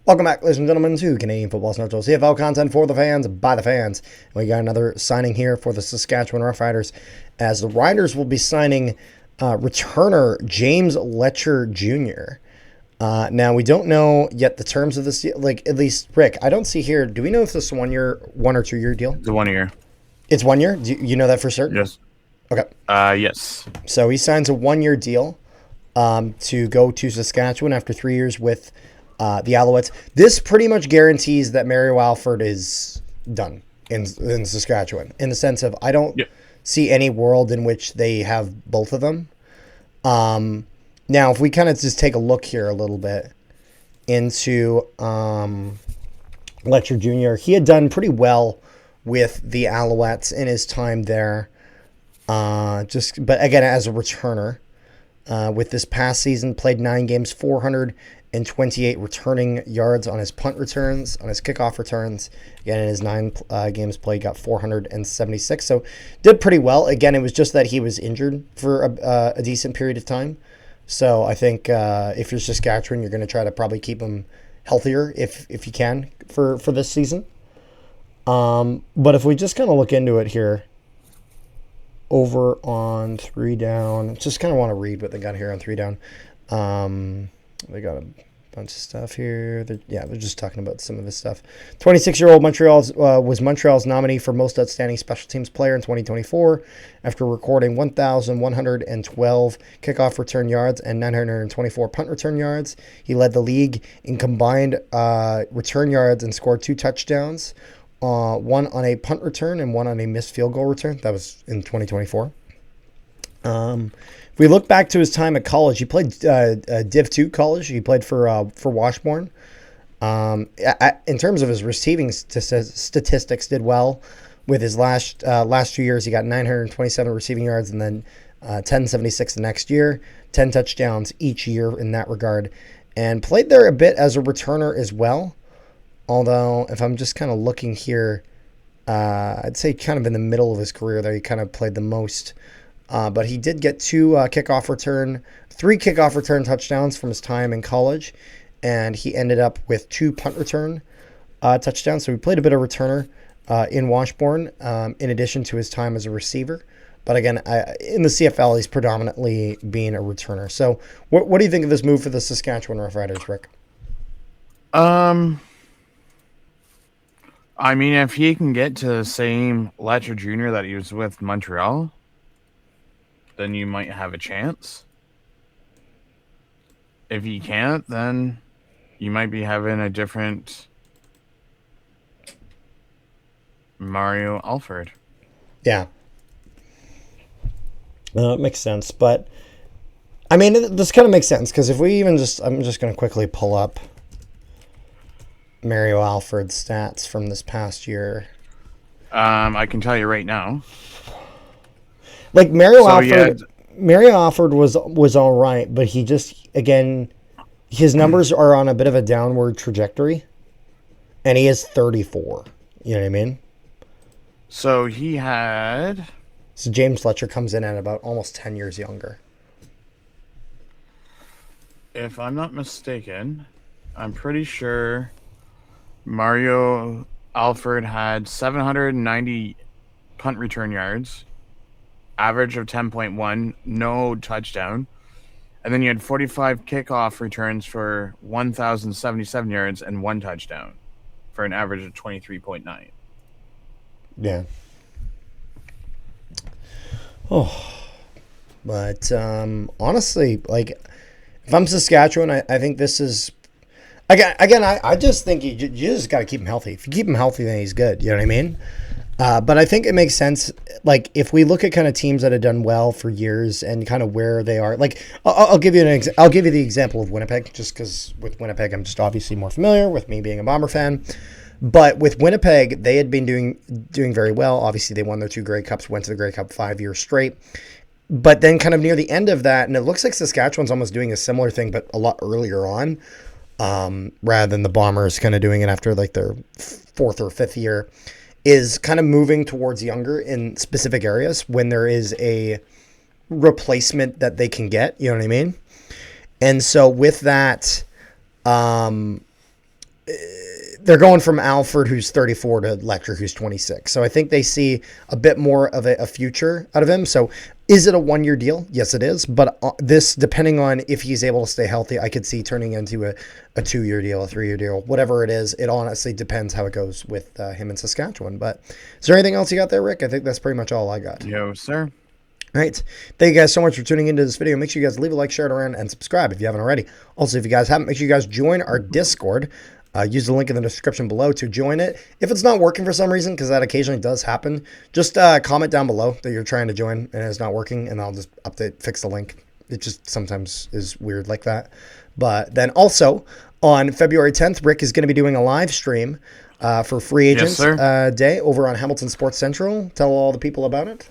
Welcome back, ladies and gentlemen, to Canadian Football Central CFL content for the fans, by the fans. We got another signing here for the Saskatchewan Roughriders, as the Riders will be signing returner James Letcher Jr. Now, we don't know yet the terms of this, like, at least, Rick, I don't see here, do we know if this is a 1 or 2 year deal? It's a 1 year. It's 1 year? Do you know that for certain? Yes. Okay. Yes. So he signs a 1 year deal to go to Saskatchewan after 3 years with the Alouettes. This pretty much guarantees that Mario Alford is done in Saskatchewan, in the sense of I don't see any world in which they have both of them. Now, if we kind of just take a look here a little bit into Letcher Jr., he had done pretty well with the Alouettes in his time there. But again, as a returner, with this past season, played 9 games, 428 returning yards on his punt returns, on his kickoff returns. Again, in his 9 games played, got 476. So did pretty well. Again, it was just that he was injured for a decent period of time. So I think if you're Saskatchewan, you're going to try to probably keep him healthier if you can for this season. But if we just kind of look into it here, over on 3 down, just kind of want to read what they got here on 3 down. They got a bunch of stuff here. They're just talking about some of this stuff. 26-year-old was Montreal's nominee for most outstanding special teams player in 2024 after recording 1,112 kickoff return yards and 924 punt return yards. He led the league in combined return yards and scored 2 touchdowns, one on a punt return and one on a missed field goal return. That was in 2024. If we look back to his time at college, he played Div 2 college. He played for Washburn. In terms of his receiving statistics, did well with his last 2 years. He got 927 receiving yards and then 1076 the next year, 10 touchdowns each year in that regard, and played there a bit as a returner as well. Although, if I'm just kind of looking here, I'd say kind of in the middle of his career there, he kind of played the most. But he did get 3 kickoff return touchdowns from his time in college, and he ended up with 2 punt return touchdowns. So he played a bit of returner in Washburn, in addition to his time as a receiver. But again, in the CFL, he's predominantly being a returner. So what do you think of this move for the Saskatchewan Roughriders, Rick? I mean, if he can get to the same Letcher Jr. that he was with Montreal, then you might have a chance. If he can't, then you might be having a different Mario Alford. Yeah. It makes sense. But, I mean, this kind of makes sense, because if we I'm just going to quickly pull up Mario Alford's stats from this past year. I can tell you right now. Like Mario Alford was all right, but he just, again, his numbers are on a bit of a downward trajectory, and he is 34. You know what I mean? So James Letcher comes in at about almost 10 years younger. If I'm not mistaken, I'm pretty sure Mario Alford had 790 punt return yards, average of 10.1, no touchdown. And then you had 45 kickoff returns for 1,077 yards and 1 touchdown for an average of 23.9. Yeah. Oh. But honestly, like, if I'm Saskatchewan, I think this is... Again, I just think you just got to keep him healthy. If you keep him healthy, then he's good. You know what I mean? But I think it makes sense. Like, if we look at kind of teams that have done well for years and kind of where they are, like, I'll give you the example of Winnipeg, just because with Winnipeg I'm just obviously more familiar with me being a Bomber fan. But with Winnipeg, they had been doing very well. Obviously, they won their 2 Grey Cups, went to the Grey Cup 5 years straight. But then kind of near the end of that, and it looks like Saskatchewan's almost doing a similar thing, but a lot earlier on. Rather than the Bombers kind of doing it after like their 4th or 5th year, is kind of moving towards younger in specific areas when there is a replacement that they can get. You know what I mean? And so with that, they're going from Alford, who's 34, to Letcher, who's 26. So I think they see a bit more of a future out of him. So is it a 1-year deal? Yes, it is. But this, depending on if he's able to stay healthy, I could see turning into a 2-year deal, a 3-year deal, whatever it is. It honestly depends how it goes with him in Saskatchewan. But is there anything else you got there, Rick? I think that's pretty much all I got. Yo, sir. All right. Thank you guys so much for tuning into this video. Make sure you guys leave a like, share it around, and subscribe if you haven't already. Also, if you guys haven't, make sure you guys join our Discord. Use the link in the description below to join it. If it's not working for some reason, because that occasionally does happen, just comment down below that you're trying to join and it's not working, and I'll just fix the link. It just sometimes is weird like that. But then also, on February 10th, Rick is going to be doing a live stream for Free Agents Day over on Hamilton Sports Central. Tell all the people about it.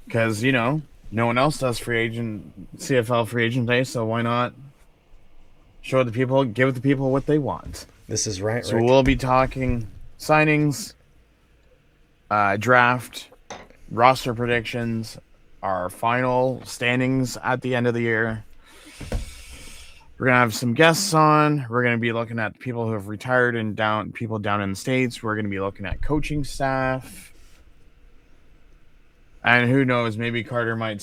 Because, no one else does CFL Free Agent Day, so why not show the people, give the people what they want. This is right, So Rick. we'll be talking signings, draft, roster predictions, our final standings at the end of the year. We're going to have some guests on. We're going to be looking at people who have retired and people down in the States. We're going to be looking at coaching staff. And who knows, maybe Carter might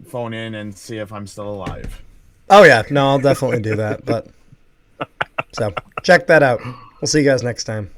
phone in and see if I'm still alive. Oh, yeah. No, I'll definitely do that. But so check that out. We'll see you guys next time.